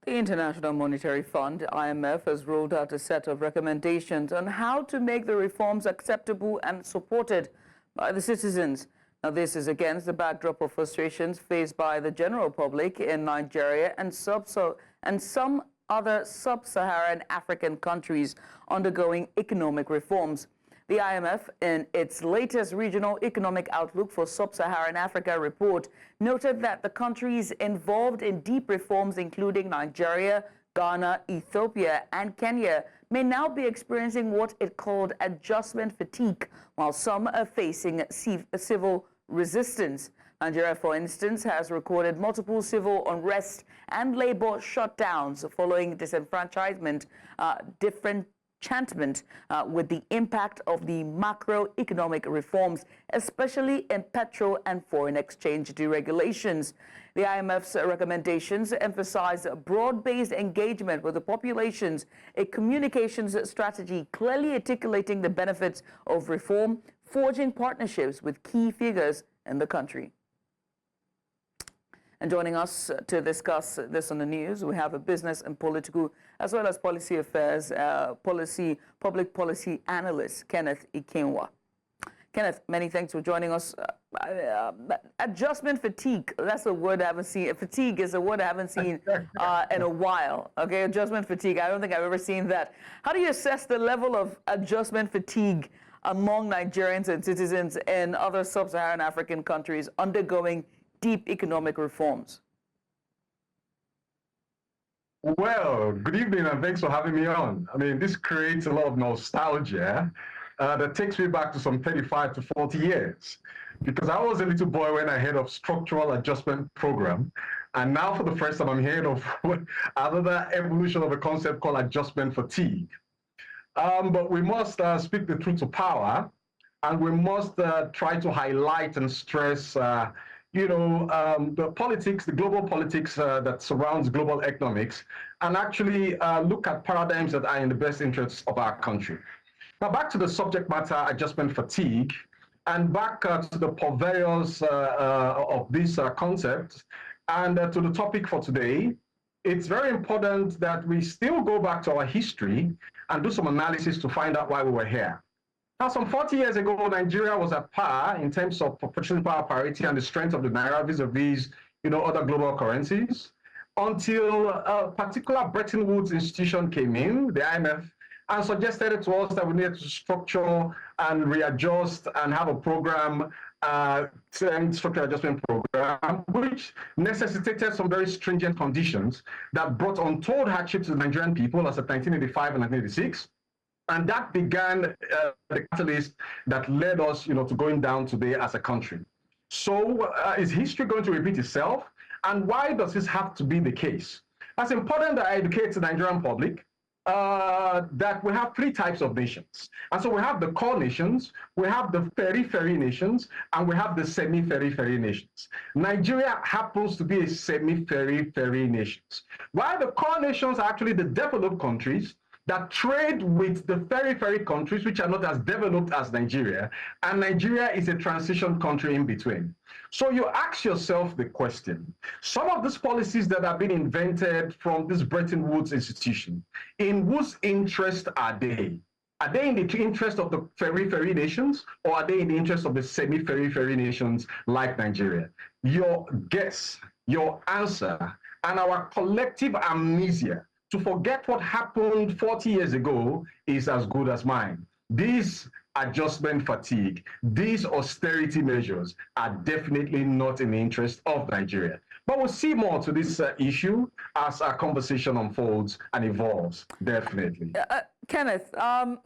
The International Monetary Fund, IMF, has rolled out a set of recommendations on how to make the reforms acceptable and supported by the citizens. Now, this is against the backdrop of frustrations faced by the general public in Nigeria and some other sub-Saharan African countries undergoing economic reforms. The IMF, in its latest Regional Economic Outlook for Sub-Saharan Africa report, noted that the countries involved in deep reforms, including Nigeria, Ghana, Ethiopia, and Kenya, may now be experiencing what it called adjustment fatigue, while some are facing civil resistance. Nigeria, for instance, has recorded multiple civil unrest and labor shutdowns following disenfranchisement, with the impact of the macroeconomic reforms, especially in petrol and foreign exchange deregulations. The IMF's recommendations emphasize broad-based engagement with the populations, a communications strategy clearly articulating the benefits of reform, forging partnerships with key figures in the country. And joining us to discuss this on the news, we have a business and political, as well as policy affairs, public policy analyst, Kenneth Ikenwa. Kenneth, many thanks for joining us. Adjustment fatigue, that's a word I haven't seen. Fatigue is a word I haven't seen in a while. Okay, adjustment fatigue, I don't think I've ever seen that. How do you assess the level of adjustment fatigue among Nigerians and citizens in other sub-Saharan African countries undergoing deep economic reforms? Well, good evening and thanks for having me on. I mean, this creates a lot of nostalgia that takes me back to some 35 to 40 years. Because I was a little boy when I heard of structural adjustment program. And now for the first time, I'm hearing of another evolution of a concept called adjustment fatigue. But we must speak the truth to power, and we must try to highlight and stress the politics, the global politics that surrounds global economics, and actually look at paradigms that are in the best interests of our country. Now, back to the subject matter, adjustment fatigue, and back to the purveyors of this concept, and to the topic for today. It's very important that we still go back to our history and do some analysis to find out why we were here. Now, some 40 years ago, Nigeria was at par in terms of purchasing power parity and the strength of the naira vis-a-vis, other global currencies, until a particular Bretton Woods institution came in, the IMF, and suggested to us that we needed to structure and readjust and have a program, structural adjustment program, which necessitated some very stringent conditions that brought untold hardship to the Nigerian people as of 1985 and 1986. And that began the catalyst that led us, to going down today as a country. So is history going to repeat itself? And why does this have to be the case? It's important that I educate the Nigerian public that we have three types of nations. And so we have the core nations, we have the periphery nations, and we have the semi-periphery nations. Nigeria happens to be a semi-periphery nation. While the core nations are actually the developed countries that trade with the periphery countries, which are not as developed as Nigeria, and Nigeria is a transition country in between. So you ask yourself the question, some of these policies that have been invented from this Bretton Woods institution, in whose interest are they? Are they in the interest of the periphery nations, or are they in the interest of the semi-periphery nations like Nigeria? Your guess, your answer, and our collective amnesia to forget what happened 40 years ago is as good as mine. These adjustment fatigue, these austerity measures are definitely not in the interest of Nigeria. But we'll see more to this issue as our conversation unfolds and evolves, definitely. Kenneth, I've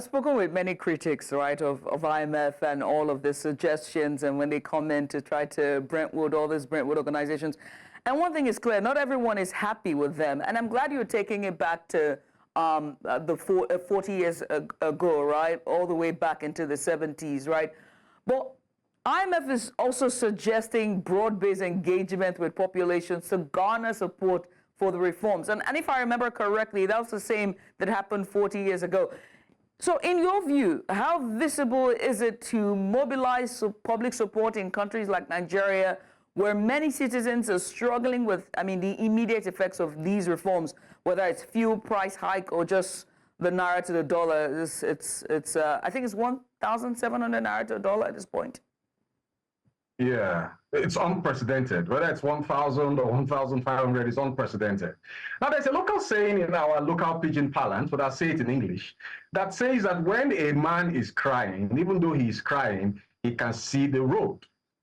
spoken with many critics, right, of IMF and all of the suggestions, and when they come in to try to Brentwood, all these Brentwood organizations. And one thing is clear, not everyone is happy with them. And I'm glad you're taking it back to 40 years ago, right, all the way back into the 70s, right? But IMF is also suggesting broad-based engagement with populations to garner support for the reforms. And if I remember correctly, that was the same that happened 40 years ago. So in your view, how visible is it to mobilize public support in countries like Nigeria where many citizens are struggling with, I mean, the immediate effects of these reforms, whether it's fuel price hike or just the naira to the dollar. I think it's 1,700 naira to a dollar at this point. Yeah, it's unprecedented. Whether it's 1,000 or 1,500, it's unprecedented. Now, there's a local saying in our local pidgin parlance, but I'll say it in English, that says that when a man is crying, even though he is crying, he can see the road.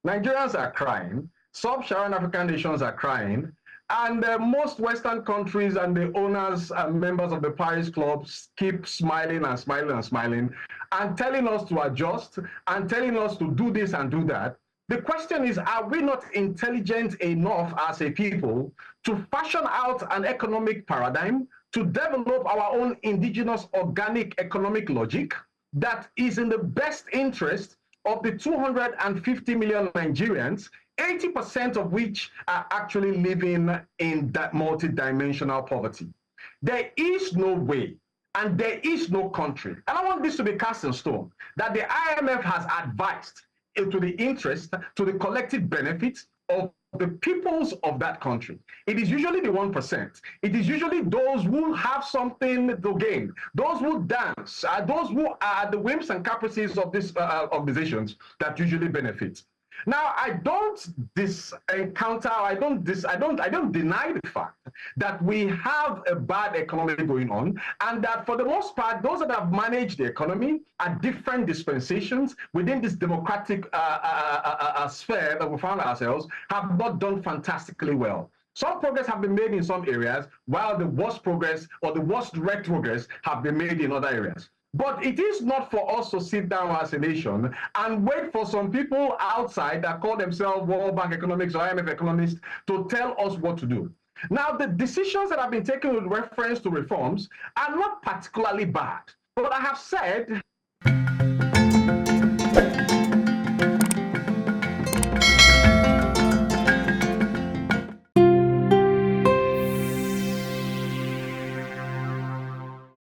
Nigerians are crying, Sub-Saharan African nations are crying, and most Western countries and the owners and members of the Paris clubs keep smiling and smiling and smiling and telling us to adjust and telling us to do this and do that. The question is, are we not intelligent enough as a people to fashion out an economic paradigm, to develop our own indigenous organic economic logic that is in the best interest of the 250 million Nigerians, 80% of which are actually living in that multidimensional poverty? There is no way and there is no country, and I want this to be cast in stone, that the IMF has advised to the interest, to the collective benefit of the peoples of that country. It is usually the 1%. It is usually those who have something to gain, those who dance, those who are the whims and caprices of these organizations that usually benefit. Now, I don't deny the fact that we have a bad economy going on, and that for the most part, those that have managed the economy at different dispensations within this democratic sphere that we found ourselves have not done fantastically well. Some progress have been made in some areas, while the worst progress or the worst retrogress have been made in other areas. But it is not for us to sit down as a nation and wait for some people outside that call themselves World Bank economics or IMF economists to tell us what to do. Now, the decisions that have been taken with reference to reforms are not particularly bad. But I have said